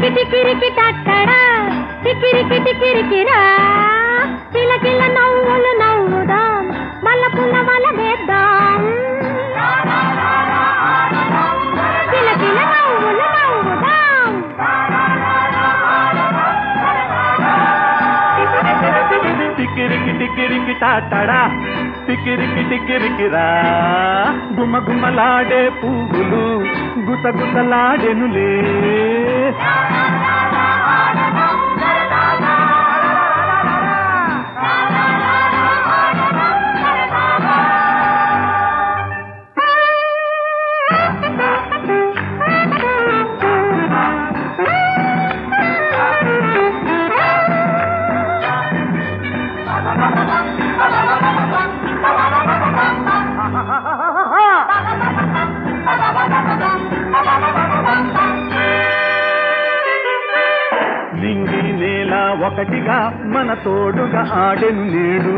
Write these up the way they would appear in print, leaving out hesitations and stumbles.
టికిరికి టట్టడా టికిరికి టికిరికిరా కిలకిల నవ్వులు నవ్వుదాం మల్లపుల్ల వల వేద్దాం కిలకిల నవ్వులు నవ్వుదాం టికిరికి టికిరికి టట్టడా టికిరికి టికిరికిరా గుమ గుమలాడే పువ్వులు గుసగుసలాడెనులే నింగి నేల ఒకటిగా మన తోడుగా ఆడెను నేడు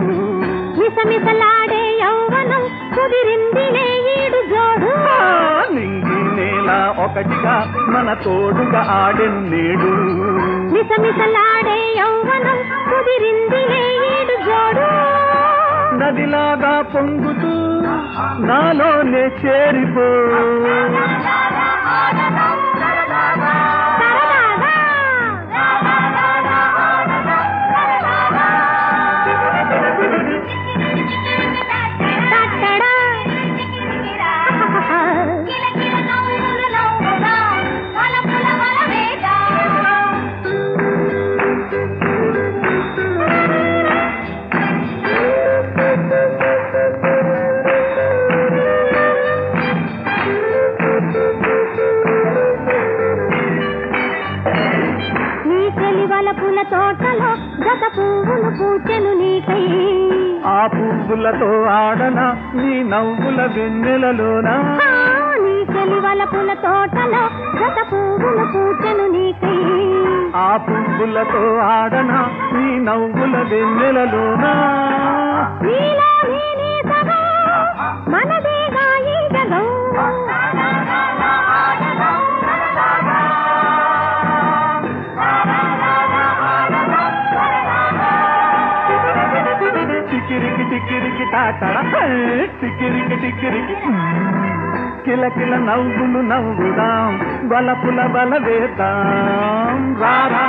మిసమిసలాడే యౌవనం కుదిరిందిలే ఈడు జోడు నింగి నేల ఒకటిగా మన తోడుగా ఆడెను నేడు మిసమిసలాడే యౌవనం కుదిరిందిలే ఈడు జోడు నదిలాగా పొంగుతూ నాలోనే చేరిపో పూల తోటలో గత పువ్వులు పూచెను నీకై ఆ పువ్వులతో ఆడన నీ నవ్వుల వెన్నెలలోనా నీ చెలివల పూల తోటలో గత పువ్వులు పూచెను నీకై ఆ పువ్వులతో ఆడన నీ నవ్వుల వెన్నెలలోనా నీలో నీ సగం మనదేగా ఈ జగం టికిరికి టికిరికి టాటడా టికిరికి టికిరికి కిలకిల నవ్వులు నవ్వుదాం బలపుల బల వేద్దాం రారా